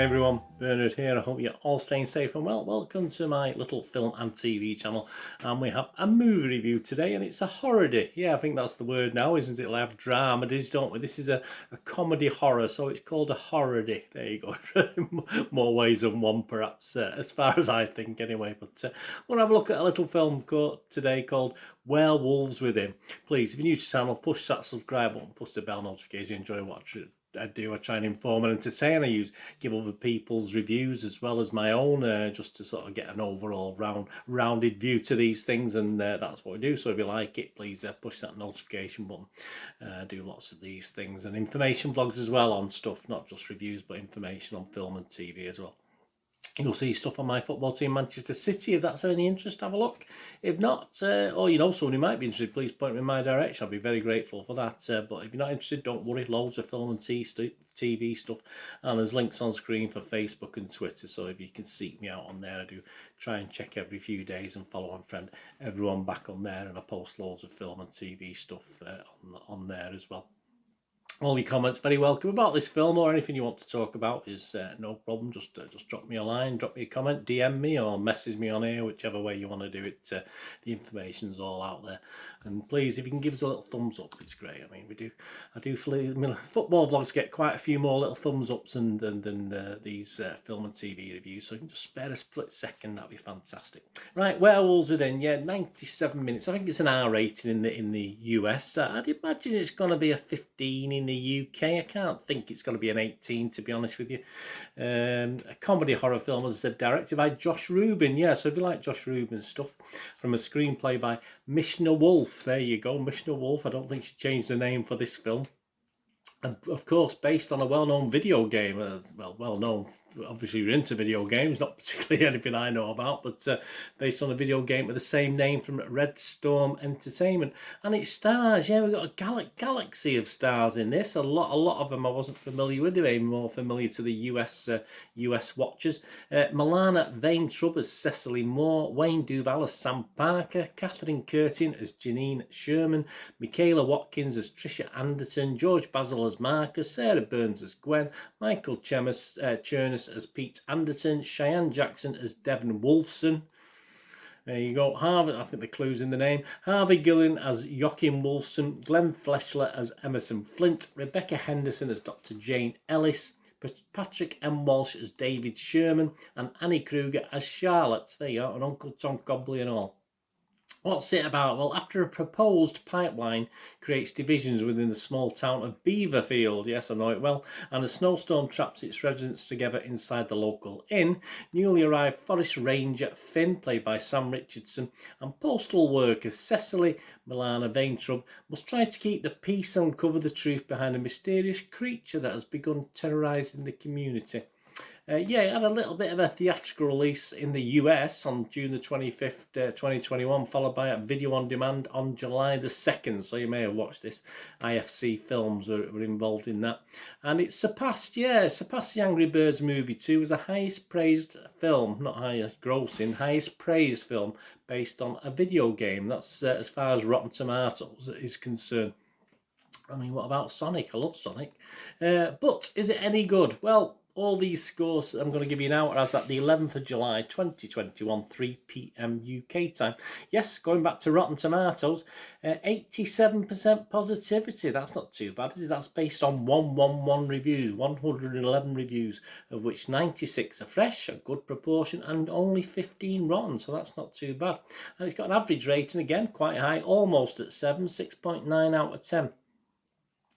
Hi everyone, Bernard here. I hope you're all staying safe and well. Welcome to my little film and TV channel. And we have a movie review today, and it's a horror-dy. Yeah, I think that's the word now, isn't it? We'll have dramedies, don't we? This is a comedy horror, so it's called a horror-dy. There you go. More ways than one, perhaps, as far as I think anyway. But we'll have a look at a little film today called Werewolves Within. Please, if you're new to the channel, push that subscribe button, push the bell notification. Enjoy watching it. I try and inform and entertain. Give other people's reviews as well as my own, just to sort of get an overall rounded view to these things, and that's what we do. So if you like it, please push that notification button. Do lots of these things and information vlogs as well on stuff, not just reviews, but information on film and TV as well. You'll see stuff on my football team, Manchester City. If that's of any interest, have a look. If not, or you know someone who might be interested, please point them in my direction. I'll be very grateful for that. But if you're not interested, don't worry. Loads of film and TV stuff. And there's links on screen for Facebook and Twitter. So if you can seek me out on there, I do try and check every few days and follow and friend everyone back on there. And I post loads of film and TV stuff on there as well. All your comments very welcome about this film, or anything you want to talk about is no problem. Just drop me a line, drop me a comment, DM me, or message me on here, whichever way you want to do it. The information's all out there, and please, if you can give us a little thumbs up, it's great. I mean, I do football vlogs get quite a few more little thumbs ups than these film and TV reviews. So if you can just spare a split second, that'd be fantastic. Right, Werewolves Within, yeah, 97 minutes. I think it's an R rating in the US. I'd imagine it's going to be a 15 in the UK. I can't think it's going to be an 18, to be honest with you. A comedy horror film, as I said, directed by Josh Rubin. Yeah, so if you like Josh Rubin stuff, from a screenplay by Michelle Wolf. There you go, Michelle Wolf. I don't think she changed the name for this film. And of course, based on a well-known video game, well-known, obviously you're into video games, not particularly anything I know about, but based on a video game with the same name from Red Storm Entertainment. And it stars, yeah, we've got a galaxy of stars in this. A lot of them I wasn't familiar with. They were more familiar to the US watchers. Milana Vaintrub as Cecily Moore, Wayne Duvall as Sam Parker, Catherine Curtin as Janine Sherman, Michaela Watkins as Trisha Anderson, George Basil as Marcus, Sarah Burns as Gwen, Michael Chernus as Pete Anderson, Cheyenne Jackson as Devon Wolfson. There you go. Harvey, I think the clue's in the name. Harvey Gillen as Joachim Wolfson, Glenn Fleshler as Emerson Flint, Rebecca Henderson as Dr. Jane Ellis, Patrick M. Walsh as David Sherman, and Annie Kruger as Charlotte. There you are, and Uncle Tom Cobley and all. What's it about? Well, after a proposed pipeline creates divisions within the small town of Beaverfield, yes, I know it well, and a snowstorm traps its residents together inside the local inn, newly arrived Forest Ranger Finn, played by Sam Richardson, and postal worker Cecily Milana Vaintrub must try to keep the peace and uncover the truth behind a mysterious creature that has begun terrorising the community. Yeah, it had a little bit of a theatrical release in the US on June the 25th, 2021, followed by a video on demand on July the 2nd. So you may have watched this. IFC Films were involved in that. And it surpassed the Angry Birds movie 2 as the highest praised film, not highest grossing, highest praised film based on a video game. That's as far as Rotten Tomatoes is concerned. I mean, what about Sonic? I love Sonic. But is it any good? Well, all these scores I'm going to give you now are as at the 11th of July 2021, 3 p.m. UK time. Yes, going back to Rotten Tomatoes, 87% positivity. That's not too bad, is it? That's based on 111 reviews, 111 reviews, of which 96 are fresh, a good proportion, and only 15 rotten, so that's not too bad. And it's got an average rating, again, quite high, almost at 7, 6.9 out of 10.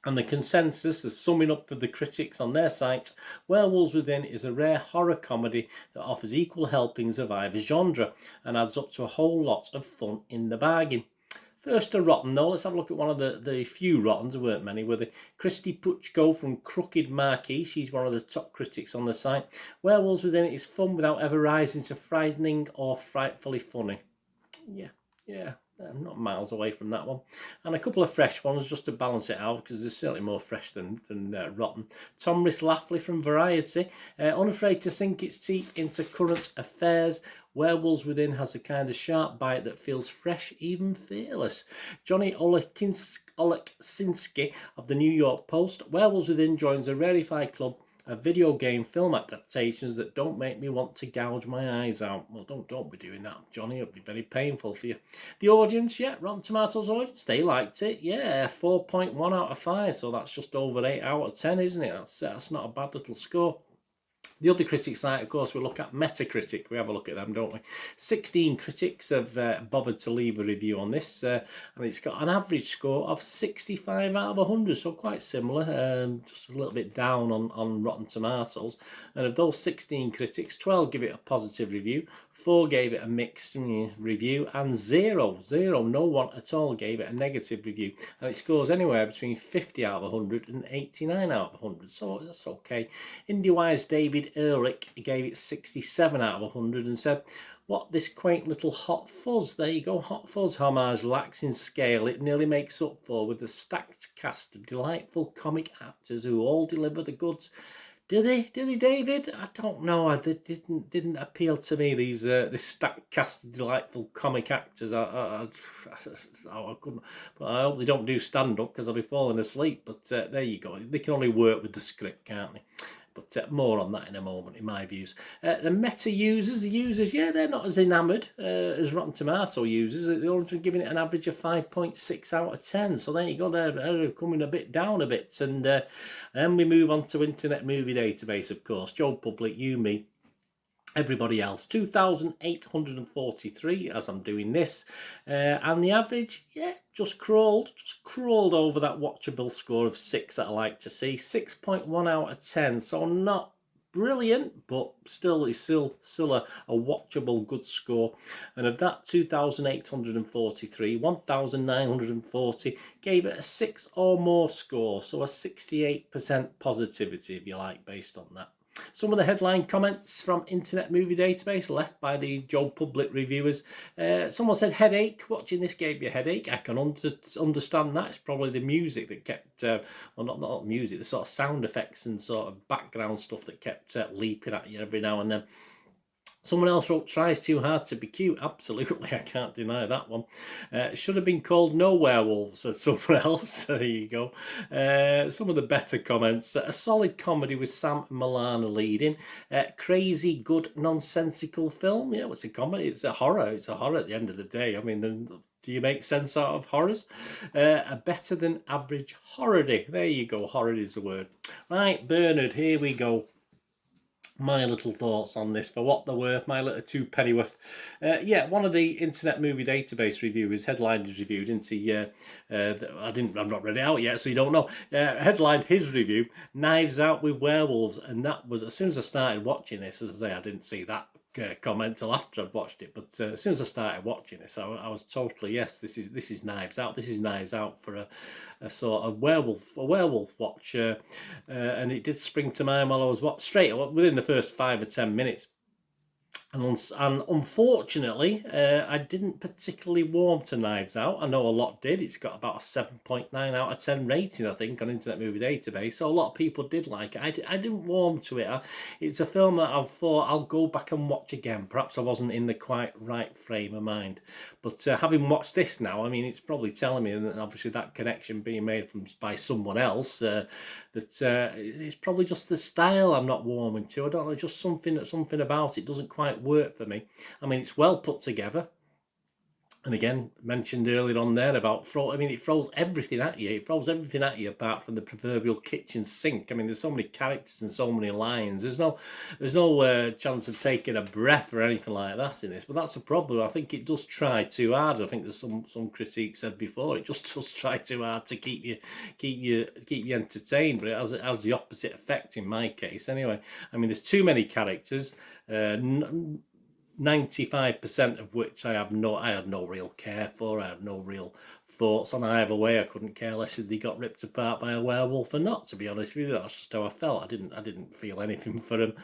And the consensus, the summing up of the critics on their sites, Werewolves Within is a rare horror comedy that offers equal helpings of either genre and adds up to a whole lot of fun in the bargain. First a rotten though, let's have a look at one of the few rottens, there weren't many, were the Christy Puchko from Crooked Marquee. She's one of the top critics on the site. Werewolves Within is fun without ever rising to frightening or frightfully funny. Yeah. I'm not miles away from that one. And a couple of fresh ones just to balance it out, because there's certainly more fresh than rotten. Tom Rhys-Lafley from Variety, unafraid to sink its teeth into current affairs. Werewolves Within has a kind of sharp bite that feels fresh, even fearless. Johnny Oleksinski of the New York Post, Werewolves Within joins a rarefied club video game film adaptations that don't make me want to gouge my eyes out. Well, don't be doing that, Johnny. It'll be very painful for you. The audience, yeah, Rotten Tomatoes audience, they liked it. Yeah, 4.1 out of 5, so that's just over 8 out of 10, isn't it? That's not a bad little score. The other critic site, of course, we look at Metacritic. We have a look at them, don't we? 16 critics have bothered to leave a review on this, and it's got an average score of 65 out of 100, so quite similar, just a little bit down on Rotten Tomatoes. And of those 16 critics, 12 give it a positive review, 4 gave it a mixed review, and zero, no one at all gave it a negative review. And it scores anywhere between 50 out of 100 and 89 out of 100, so that's okay. IndieWire's David Ehrlich gave it 67 out of 100 and said, "What this quaint little Hot Fuzz," there you go, Hot Fuzz homage lacks in scale, it nearly makes up for with a stacked cast of delightful comic actors who all deliver the goods. Did they, David? I don't know. They didn't appeal to me. This stacked cast of delightful comic actors. I couldn't. But I hope they don't do stand up because I'll be falling asleep. But there you go. They can only work with the script, can't they? But more on that in a moment, in my views. The meta users, yeah, they're not as enamoured as Rotten Tomato users. They're only giving it an average of 5.6 out of 10. So there you go, they're coming a bit down a bit. And then we move on to Internet Movie Database, of course. Joe Public, you, me, everybody else. 2,843 as I'm doing this. And the average, yeah, just crawled over that watchable score of 6 that I like to see. 6.1 out of 10. So not brilliant, but it's still a watchable good score. And of that 2,843, 1,940 gave it a 6 or more score. So a 68% positivity, if you like, based on that. Some of the headline comments from Internet Movie Database left by the Joe Public reviewers. Someone said, "Headache. Watching this gave you a headache." I can understand that. It's probably the music that kept, well, not music, the sort of sound effects and sort of background stuff that kept leaping at you every now and then. Someone else wrote, "Tries too hard to be cute." Absolutely, I can't deny that one. Should have been called No Werewolves, said someone else. There you go. Some of the better comments. A solid comedy with Sam Milana leading. Crazy, good, nonsensical film. Yeah, it's a comedy. It's a horror. It's a horror at the end of the day. I mean, do you make sense out of horrors? A better than average horror-y. There you go. Horror is the word. Right, Bernard, here we go. My little thoughts on this, for what they're worth, my little 2 pennyworth. Yeah, one of the Internet Movie Database reviewers headlined his review, didn't he? I've not read it out yet, so you don't know. Headlined his review, "Knives Out with Werewolves," and that was, as soon as I started watching this, as I say, I didn't see that comment till after I'd watched it, but as soon as I started watching this, I was totally, yes, this is Knives Out. This is Knives Out for a sort of werewolf watch, and it did spring to mind while I was within the first 5 or 10 minutes. And unfortunately, I didn't particularly warm to Knives Out. I know a lot did. It's got about a 7.9 out of 10 rating, I think, on Internet Movie Database. So a lot of people did like it. I didn't warm to it. It's a film that I've thought I'll go back and watch again. Perhaps I wasn't in the quite right frame of mind. But having watched this now, I mean, it's probably telling me, and obviously that connection being made by someone else, that it's probably just the style I'm not warming to. I don't know, just something about it doesn't quite work for me. I mean, it's well put together. And again, mentioned earlier on there about it throws everything at you. It throws everything at you apart from the proverbial kitchen sink. I mean, there's so many characters and so many lines. There's no chance of taking a breath or anything like that in this. But that's a problem. I think it does try too hard. I think there's some critiques said before. It just does try too hard to keep you entertained. But it has the opposite effect in my case. Anyway, I mean, there's too many characters. 95% of which I had no real care for. I had no real thoughts on either way. I couldn't care less if they got ripped apart by a werewolf or not, to be honest with you. That's just how I felt. I didn't feel anything for them.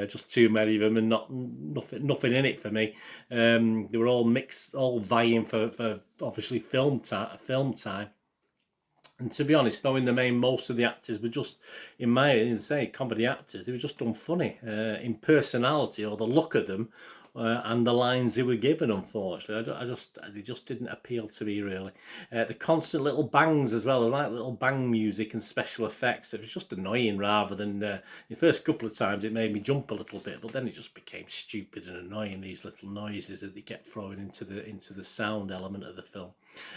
Just too many of them and nothing in it for me. They were all mixed, all vying for obviously film time. And to be honest, though, in the main, most of the actors were just, in my comedy actors, they were just unfunny in personality or the look of them, and the lines they were given, unfortunately. They just didn't appeal to me, really. The constant little bangs as well, like little bang music and special effects. It was just annoying rather than the first couple of times it made me jump a little bit, but then it just became stupid and annoying, these little noises that they kept throwing into the sound element of the film.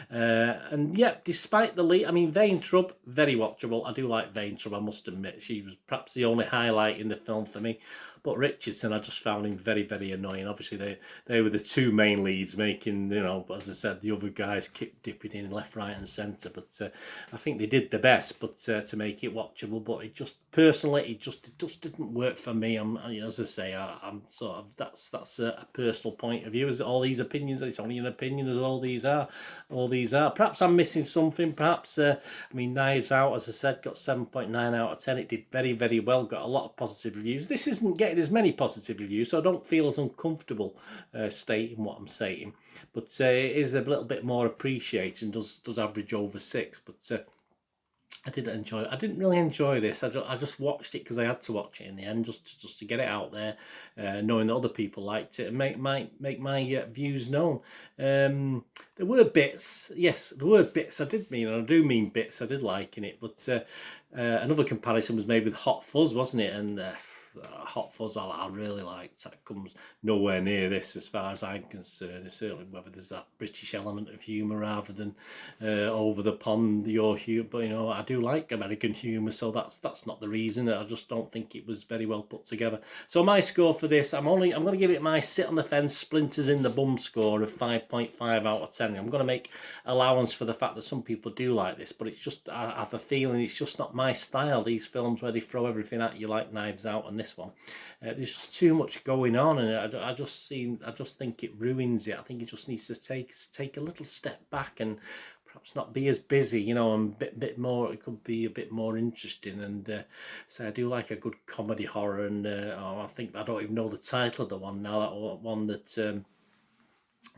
And yeah, despite the lead, I mean, Weintraub, very watchable. I do like Weintraub, I must admit. She was perhaps the only highlight in the film for me. But Richardson, I just found him very, very annoying. Obviously, they were the two main leads, making, you know, as I said, the other guys keep dipping in left, right, and centre. But I think they did the best, but to make it watchable. But it just personally, it just didn't work for me. As I say, I'm sort of that's a personal point of view. As all these opinions, it's only an opinion, as all these are. Perhaps I'm missing something. Perhaps I mean, Knives Out, as I said, got 7.9 out of 10. It did very, very well. Got a lot of positive reviews. This isn't getting as many positive reviews, so I don't feel as uncomfortable stating what I'm saying. But it is a little bit more appreciated and does average over 6. But I didn't really enjoy this. I just watched it because I had to watch it in the end, just to get it out there, knowing that other people liked it and make my views known. There were bits, yes, there were bits. I do mean bits. I did like in it, but another comparison was made with Hot Fuzz, wasn't it? And Hot Fuzz I really liked. That comes nowhere near this as far as I'm concerned. It's certainly whether there's that British element of humour rather than over the pond your humour. But you know, I do like American humour, so that's not the reason. I just don't think it was very well put together. So my score for this, I'm going to give it my sit on the fence, splinters in the bum score of 5.5 out of 10. I'm going to make allowance for the fact that some people do like this, but it's just, I have a feeling it's just not my style. These films where they throw everything at you like Knives Out and this one, there's just too much going on, and I just think it ruins it. I think it just needs to take a little step back and perhaps not be as busy, you know, and bit more. It could be a bit more interesting. And so I do like a good comedy horror, and I don't even know the title of the one now. That one that.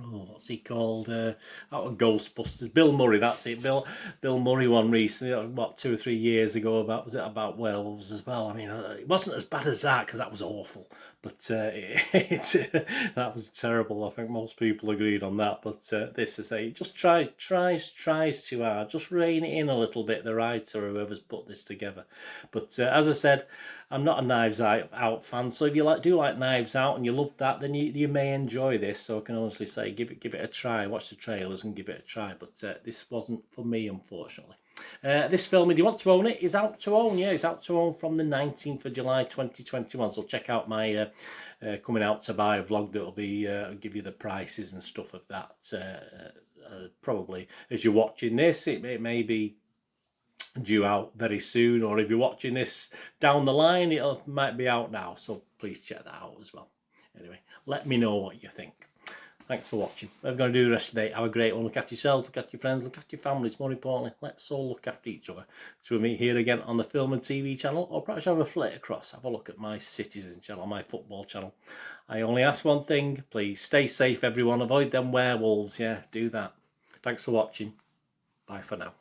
What's he called? Out of Ghostbusters. Bill Murray, that's it. Bill Murray one recently, what, 2 or 3 years ago, about werewolves as well. I mean, it wasn't as bad as that because that was awful, but that was terrible. I think most people agreed on that. But this is it just tries too hard. Just rein it in a little bit, the writer or whoever's put this together. But as I said, I'm not a Knives Out fan, so if you do like Knives Out and you love that, then you may enjoy this. So I can honestly say give it a try. Watch the trailers and give it a try. But this wasn't for me, unfortunately. This film, if you want to own it, is out to own. Yeah, it's out to own from the 19th of July 2021. So check out my coming out to buy vlog that'll be give you the prices and stuff of that. Probably as you're watching this, it may be due out very soon, or if you're watching this down the line, it might be out now, so please check that out as well. Anyway, let me know what you think. Thanks for watching. We're going to do the rest of the day. Have a great one. Look after yourselves, look after your friends, look after your families. More importantly, let's all look after each other. So we'll meet here again on the Film and TV channel, or perhaps have a flit across, have a look at my Citizen channel, my football channel. I only ask one thing, please stay safe everyone, avoid them werewolves. Yeah, do that. Thanks for watching. Bye for now.